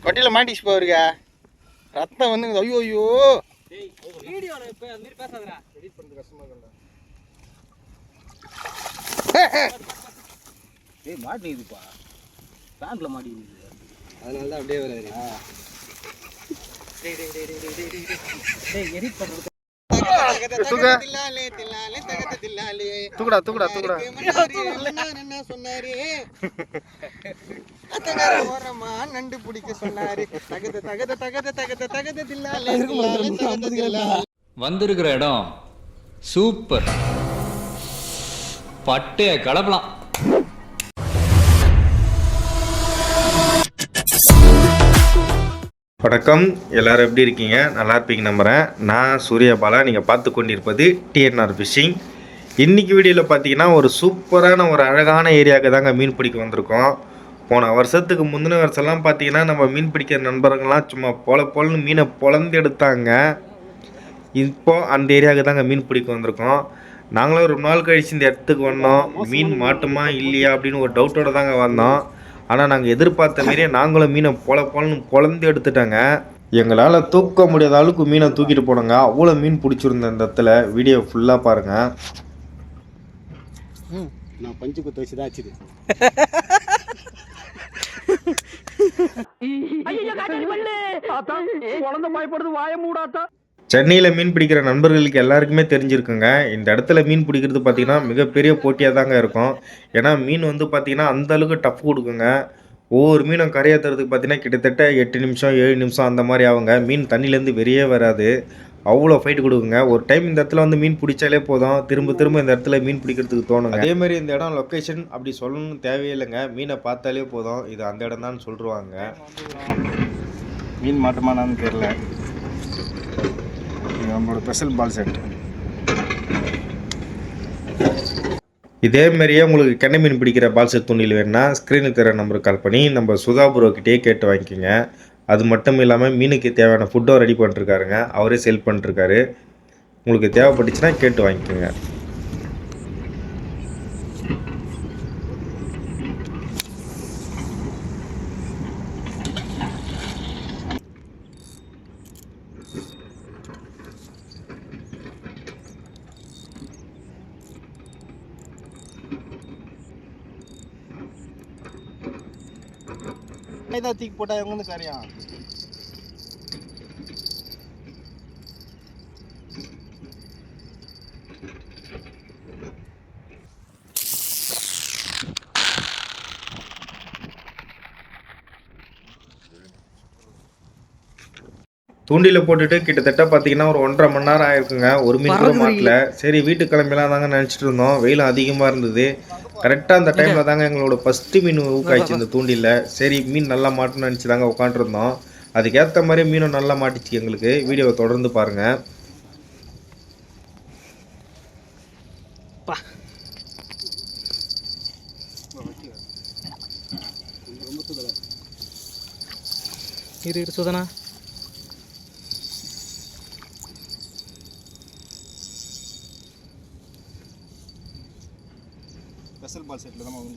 கொட்டையில் மாட்டிச்சு போயிருக்க ரத்தம் வந்து ஐயோ ஐயோ எடிட் பண்ணுறது கஷ்டமாக இருக்கும்ல. மாட்டிக்குதுப்பா பேங்க்ல மாட்டிக்குது அதனால தான் அப்படியே வராது. எடிட் பண்ணுறது தூக்குடா தூக்குடா தூக்குடா என்ன சொன்னாரு நண்டு பிடிக்க சொன்னாரு தகத தகத தகத தகத தகத தில்லாலே வந்திருக்கிற இடம் சூப்பர், பட்டைய கலப்பலாம். வணக்கம், எல்லோரும் எப்படி இருக்கீங்க? நல்லா இருப்பீங்க நம்புகிறேன். நான் சூர்யாபாலா. நீங்கள் பார்த்து கொண்டிருப்பது டிஎன்ஆர் ஃபிஷிங். இன்றைக்கி வீடியோவில் பார்த்தீங்கன்னா ஒரு சூப்பரான ஒரு அழகான ஏரியாவுக்கு தாங்க மீன் பிடிக்க வந்திருக்கோம். போன வருஷத்துக்கு முந்தின வருஷம்லாம் பார்த்தீங்கன்னா நம்ம மீன் பிடிக்கிற நண்பர்கள்லாம் சும்மா பொலன்னு மீனை பொழந்து எடுத்தாங்க. இப்போது அந்த ஏரியாவுக்கு தாங்க மீன் பிடிக்க வந்திருக்கோம். நாங்களும் ஒரு நாள் கழித்து இந்த இடத்துக்கு வந்தோம். மீன் மாட்டுமா இல்லையா அப்படின்னு ஒரு டவுட்டோடு தாங்க வந்தோம். ஆனால் நாங்கள் எதிர்பார்த்த மாரியே நாங்களும் மீனை பொலன்னு பொழந்து எடுத்துட்டாங்க. எங்களால் தூக்க முடியாத அளவுக்கு மீனை தூக்கிட்டு போனோங்க. அவ்வளோ மீன் பிடிச்சிருந்தேன் இந்த இடத்துல. வீடியோ ஃபுல்லாக பாருங்கள். நான் பஞ்சு குத்து வச்சு தான் ஆச்சுது. சென்னையில் மீன் பிடிக்கிற நண்பர்களுக்கு எல்லாருக்குமே தெரிஞ்சிருக்குங்க. இந்த இடத்துல மீன் பிடிக்கிறது பார்த்திங்கன்னா மிகப்பெரிய போட்டியாக தாங்க இருக்கும். ஏன்னா மீன் வந்து பார்த்திங்கன்னா அந்தளவுக்கு டஃப் கொடுக்குங்க. ஒவ்வொரு மீனும் கரையேற்றுறதுக்கு பார்த்திங்கன்னா கிட்டத்தட்ட 8 நிமிஷம் 7 நிமிஷம் அந்த மாதிரி ஆகுங்க. மீன் தண்ணியிலேருந்து வெளியே வராது, அவ்வளோ ஃபைட் கொடுக்குங்க. ஒரு டைம் இந்த இடத்துல வந்து மீன் பிடிச்சாலே போதும், திரும்ப திரும்ப இந்த இடத்துல மீன் பிடிக்கிறதுக்கு தோணுங்க. அதேமாதிரி இந்த இடம் லொக்கேஷன் அப்படி சொல்லணும்னு தேவையில்லைங்க. மீனை பார்த்தாலே போதும் இது அந்த இடம் தான் சொல்லிடுவாங்க. மீன் மாட்டோமானு தெரியல. நம்மளோட ஸ்பெஷல் பால் செட். இதேமாரியே உங்களுக்கு கெண்டை மீன் பிடிக்கிற பால் செட் துணியில் வேணுன்னா ஸ்க்ரீனுக்கு தர நம்பருக்கு கால் பண்ணி நம்ம சுதா ப்ரோக்கிட்டே கேட்டு வாங்கிக்கோங்க. அது மட்டும் இல்லாமல் மீனுக்கு தேவையான ஃபுட்டும் ரெடி பண்ணிட்டுருக்காருங்க. அவரே செல் பண்ணிட்டுருக்காரு. உங்களுக்கு தேவைப்பட்டுச்சுன்னா கேட்டு வாங்கிக்கோங்க. தூக்கி போட்டா இவங்க வந்து கரையா தூண்டியில் போட்டுட்டு கிட்டத்தட்ட பார்த்தீங்கன்னா ஒரு 1.5 மணி நேரம் ஆயிருக்குங்க. ஒரு மீன் கூட மாட்டல. சரி வீட்டுக்கு கிளம்பிலாம் தாங்க நினச்சிட்டு இருந்தோம். வெயிலும் அதிகமாக இருந்தது. கரெக்டாக அந்த டைமில் தாங்க எங்களோட ஃபஸ்ட்டு மீன் ஊக்காயிடுச்சு இந்த தூண்டியில். சரி மீன் நல்லா மாட்டுன்னு நினச்சி தாங்க உட்காண்ட்ருந்தோம். அதுக்கேற்ற மாதிரி மீனும் நல்லா மாட்டிச்சு எங்களுக்கு. வீடியோவை தொடர்ந்து பாருங்கள். இரு சுதனா ஸ்பெஷல் பால் செட்டில் தான் வந்து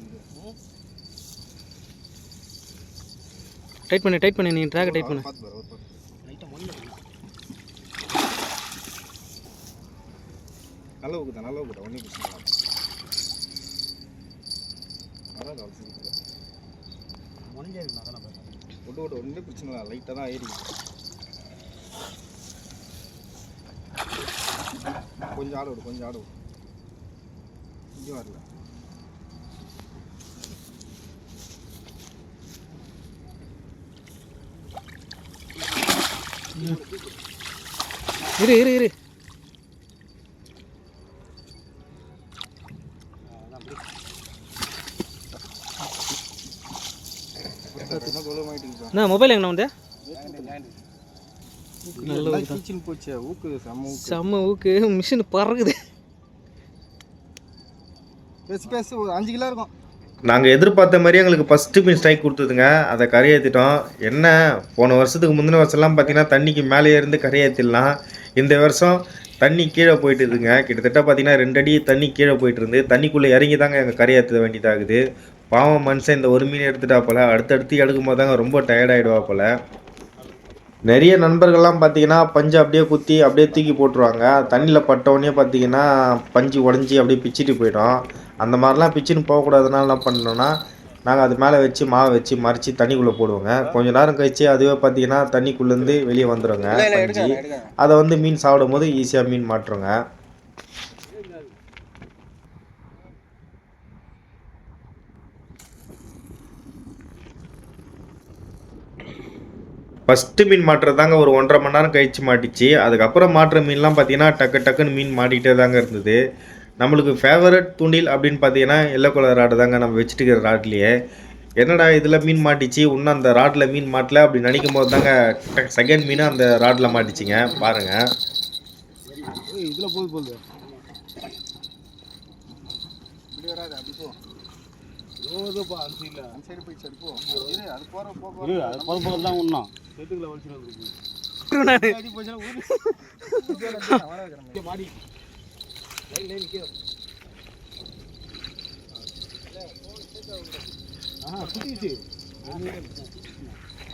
டைட் பண்ணு நீ ட்ராக் டைட் பண்ணு. நல்லா ஊக்குதா ஒன்றே பிரச்சனை விட்டு ஒன்றே பிரச்சனை தான். லைட்டாக தான் ஏறி கொஞ்சம் ஆட விடு இங்கே வரல. இரு நான் மொபைல் எங்கே வந்து போச்சு. ஊக்கு செம்ம ஊக்கு. மிஷின் பறக்குது. பேசு ஒரு 5 கிலோ இருக்கும். நாங்கள் எதிர்பார்த்த மாதிரி எங்களுக்கு ஃபஸ்ட்டு மீன் ஸ்ட்ரைக் கொடுத்ததுங்க. அதை கரையேற்றிட்டோம். என்ன போன வருஷத்துக்கு முந்தின வருஷம்லாம் பார்த்தீங்கன்னா தண்ணிக்கு மேலே இருந்து கரையேற்றிடலாம். இந்த வருஷம் தண்ணி கீழே போயிட்டு இருக்குங்க. கிட்டத்தட்ட பார்த்தீங்கன்னா 2 அடி தண்ணி கீழே போயிட்டு இருந்து தண்ணிக்குள்ளே இறங்கி தாங்க எங்கள் கரையேற்ற வேண்டியதாகுது. பாவம் மனுஷன் இந்த ஒரு மீன் எடுத்துட்டா போல் அடுத்தடுத்து எடுக்கும் போது தாங்க ரொம்ப டயர்டாகிடுவா போல். நிறைய நண்பர்கள்லாம் பார்த்தீங்கன்னா பஞ்சு அப்படியே குத்தி அப்படியே தூக்கி போட்டுருவாங்க. தண்ணியில் பட்டவுடனே பார்த்தீங்கன்னா பஞ்சு உடஞ்சி அப்படியே பிச்சுட்டு போயிடும். அந்த மாதிரிலாம் பிச்சுன்னு போகக்கூடாதுனால என்ன பண்ணோன்னா நாங்கள் அது மேலே வச்சு மாவை வச்சு மறைச்சி தண்ணிக்குள்ளே போடுவோங்க. கொஞ்சம் நேரம் கழிச்சு அதுவே பார்த்தீங்கன்னா தண்ணிக்குள்ளேருந்து வெளியே வந்துடுங்க பஞ்சு. அதை வந்து மீன் சாப்பிடும் போது ஈஸியாக மீன் மாட்டுருங்க. ஃபஸ்ட்டு மீன் மாட்டுறது தாங்க ஒரு 1.5 மணி நேரம் கழிச்சு மாட்டிச்சு. அதுக்கப்புறம் மாட்டுற மீன்லாம் பார்த்தீங்கன்னா டக்குன்னு மீன் மாட்டிக்கிட்டே தாங்க இருந்தது. நம்மளுக்கு ஃபேவரட் தூண்டில் அப்படின்னு பார்த்தீங்கன்னா எல்லோ கலர் ராடு தாங்க நம்ம வச்சுட்டு இருக்கிற ராட்லேயே. என்னடா இதில் மீன் மாட்டிச்சு இன்னும் அந்த ராட்டில் மீன் மாட்டல அப்படின்னு நினைக்கும் போது தாங்க செகண்ட் மீன் அந்த ராட்டில் மாட்டிச்சிங்க பாருங்கள். இதில் போகுது இப்படி வராது அப்படி போ அந்த சைடு போய் சரி போ அது போகிற தான் ஒன்றும் செத்துக்குள்ள மாடி குட்டிச்சு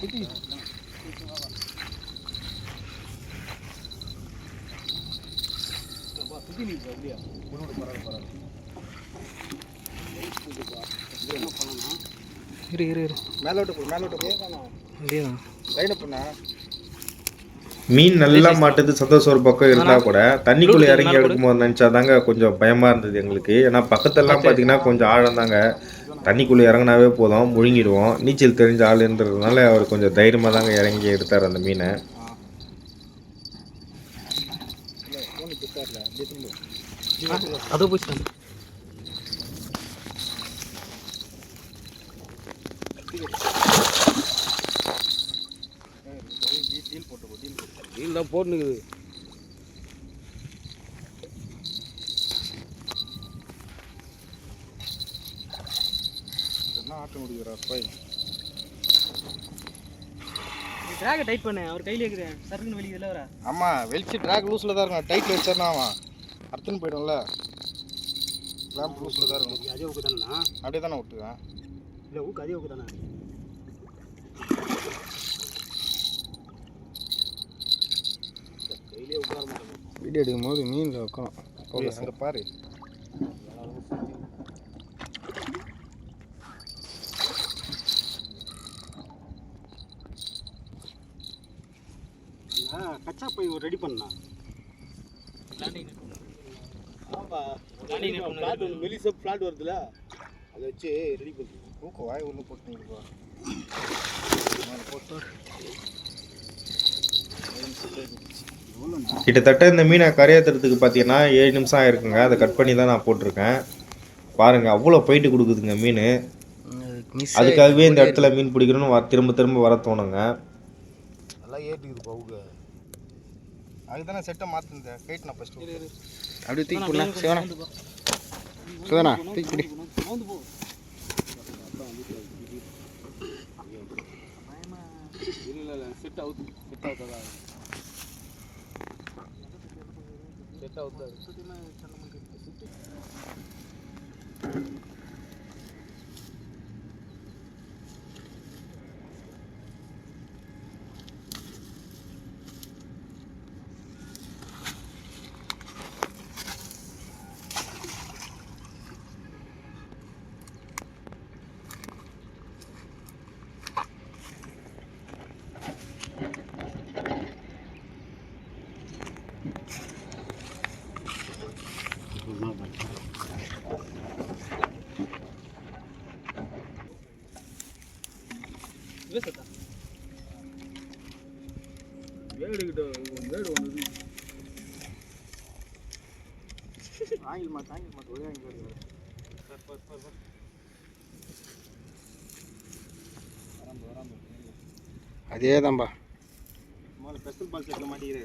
குட்டி மீன் நல்லா மாட்டுது சந்தோஷம் ஒரு பக்கம் இருந்தால் கூட தண்ணிக்குள்ளே இறங்கி எடுக்கும் போது நினச்சா தாங்க கொஞ்சம் பயமாக இருந்தது எங்களுக்கு. ஏன்னா பக்கத்தெல்லாம் பார்த்தீங்கன்னா கொஞ்சம் ஆழம் தாங்க. தண்ணிக்குள்ளே இறங்கினாவே போதும் முழுங்கிடுவோம். நீச்சல் தெரிஞ்ச ஆளுன்றதுனால அவர் கொஞ்சம் தைரியமாக தாங்க இறங்கி எடுத்தார் அந்த மீனை. அதோ போச்சு போட்டுக்குது ஆட்ட முடிகிறார் போய் டிராக டைட் பண்ணு. அவர் கையில இருக்கிற சர்க்குன்னு வெளியில வர. ஆமா வெளிச்சு டிராக் லூஸ்ல தான் இருக்கும். டைட்ல வச்சறனா அவன் அர்த்தம் போய்டும்ல. கிளாம்ப் லூஸ்ல தான் இருக்கும். அதே ஊக்கு தானே அப்படியே தானே விட்டுவேன். இல்ல ஊக்கு அதே ஊக்கு தானே. கையிலே உட்கார மாட்டேன். வீடியோ எடுக்கும்போது மீன்ல வைக்கணும். போக அங்க பாரு. கச்சா போய் ரெடி பண்ணா மெலிசா ஃபிளாட் வருதுல அதை வச்சு ரெடி பண்ணி ஊக்க வாய் ஒன்று போட்டுருப்பா. கிட்டத்தட்ட இந்த மீனை கரையாத்துறதுக்கு பார்த்தீங்கன்னா 7 நிமிஷம் ஆயிருக்குங்க. அதை கட் பண்ணி தான் நான் போட்டிருக்கேன். பாருங்கள் அவ்வளோ போயிட்டு கொடுக்குதுங்க மீன். அதுக்காகவே இந்த இடத்துல மீன் பிடிக்கணும்னு திரும்ப திரும்ப வர தோணுங்க. நல்லா ஏற்றிக்குது பவுக அதுதானே செட்டை மாற்றுங்க. கைட் நான் ஃபஸ்ட்டு அப்படியே தூக்கி போடல. சிவனா சிவனா தூக்கி பிடி. இல்லை செட் அவுத்து செட் அவுத்ததா செட் அவுத்தாது. அதே தான்பா ஸ்பெஷல் பால் செட்டில் மாட்டிக்கிறே.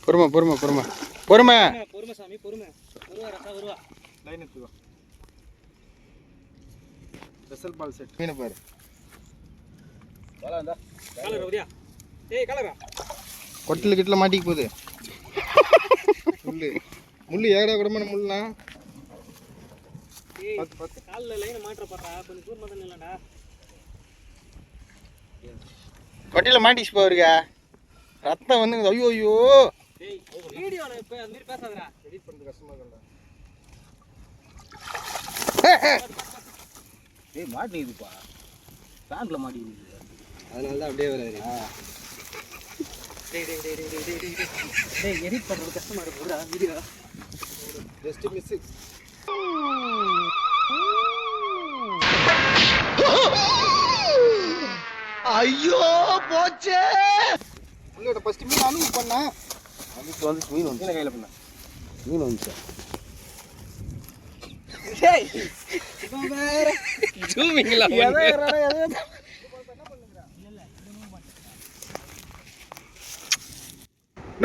பொறுமை பொறுமை பொறுமை பொறுமை பொறுமை சாமி பொறுமை. வருவா லைன் எடுத்துக்கோ. ஸ்பெஷல் பால் செட் மீனை பாரு. கொட்டில் கிட்டில் மாட்டிக்க போகுது. முள்ளு முள்ளு ஏடா கூடமான முள்ளா காலில் லைனை மாற்ற போடுறா கொஞ்சம் தூரமாக தானே இல்லைடா. கொட்டையில் மாட்டிச்சு போயிருக்க ரத்தம் வந்து ஐயோ ஐயோ வீடியோ இப்போ அந்த மாதிரி பேசாதடா. எடிட் பண்ணுறது கஷ்டமாக இருக்குல்ல. ஏய் மாட்டிக்குதுப்பா, பேண்ட்ல மாட்டிக்குது. அதனால தான் அப்படியே வராது. டேய் எடிட் பண்ணுறது கஷ்டமாக இருக்குடா வீடியோ. Just miss. ஐயோ போச்சே. உங்களோட ஃபர்ஸ்ட் மீன் அனுப்பு பண்ணா அதுக்கு வந்து மீன் வந்து கையில் பண்ண மீன் வந்துச்சு.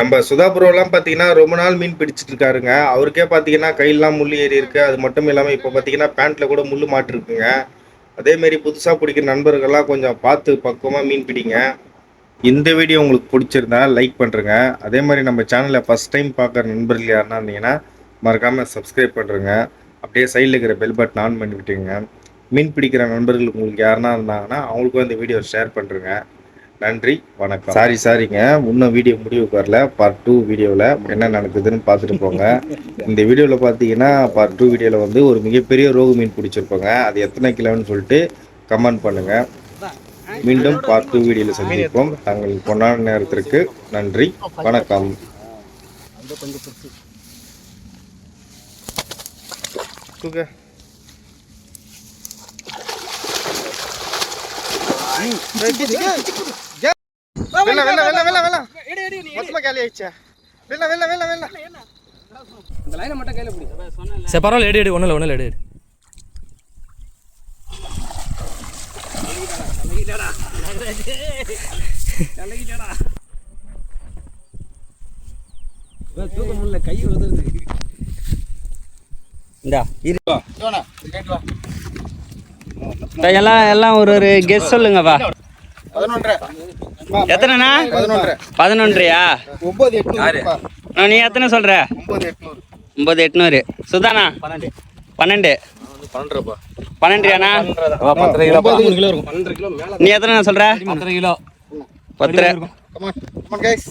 நம்ம சுதாபுரம்லாம் பார்த்தீங்கன்னா ரொம்ப நாள் மீன் பிடிச்சிட்டு இருக்காருங்க. அவருக்கே பார்த்தீங்கன்னா கையெல்லாம் முள் ஏறி இருக்கு. அது மட்டும் இல்லாமல் இப்போ பார்த்தீங்கன்னா பேண்ட்டில் கூட முள் மாட்டிருக்குங்க. அதேமாரி புதுசாக பிடிக்கிற நண்பர்கள்லாம் கொஞ்சம் பார்த்து பக்குவமாக மீன் பிடிங்க. இந்த வீடியோ உங்களுக்கு பிடிச்சிருந்தா லைக் பண்ணுறேங்க. அதே மாதிரி நம்ம சேனலை ஃபஸ்ட் டைம் பார்க்குற நண்பர்கள் யாருன்னா இருந்தீங்கன்னா மறக்காமல் சப்ஸ்கிரைப் பண்ணுறேங்க. அப்படியே சைடில் இருக்கிற பெல் பட்டன் ஆன் பண்ணி விட்டுங்க. மீன் பிடிக்கிற நண்பர்கள் உங்களுக்கு யாருன்னா இருந்தாங்கன்னா அவங்களுக்கும் இந்த வீடியோ ஷேர் பண்ணுறேங்க. நன்றி, வணக்கம். சாரிங்க, இன்னும் வீடியோ முடிவுக்கு வரல. பார்ட் 2 வீடியோவில் என்ன நடக்குதுன்னு பார்த்துட்டு போங்க. இந்த வீடியோவில் பார்த்தீங்கன்னா பார்ட் 2 வீடியோவில் வந்து ஒரு மிகப்பெரிய ரோகு மீன் பிடிச்சிருப்போங்க. அது எத்தனை கிலோன்னு சொல்லிட்டு கமெண்ட் பண்ணுங்கள். மீண்டும் பார்ட் 2 வீடியோவில் சந்திப்போம். தங்கள் பொன்னான நேரத்திற்கு நன்றி, வணக்கம். தூக்க மொத்தமா காலி ஆயிடுச்சா? இந்த லைனை மட்டும் கையில் பிடி. சொன்னேன் சரி பரவாயில்ல, எடு ஒன்றும் இல்லை எடு. தூக்க முடியல, கை உதறுது. இந்தா எல்லாம் ஒரு கெஸ் சொல்லுங்கப்பா. 11.5. எத்தனைண்ணா? 11.5யா? 9,800. நீ எத்தனை சொல்ற? 9,800. 9,800. சுதானா? 12. 12ண்ணா? 10 கிலோ இருக்கும். 12 கிலோ மேல. நீ எத்தனை சொல்ற? 10 கிலோ. 10. Come on guys.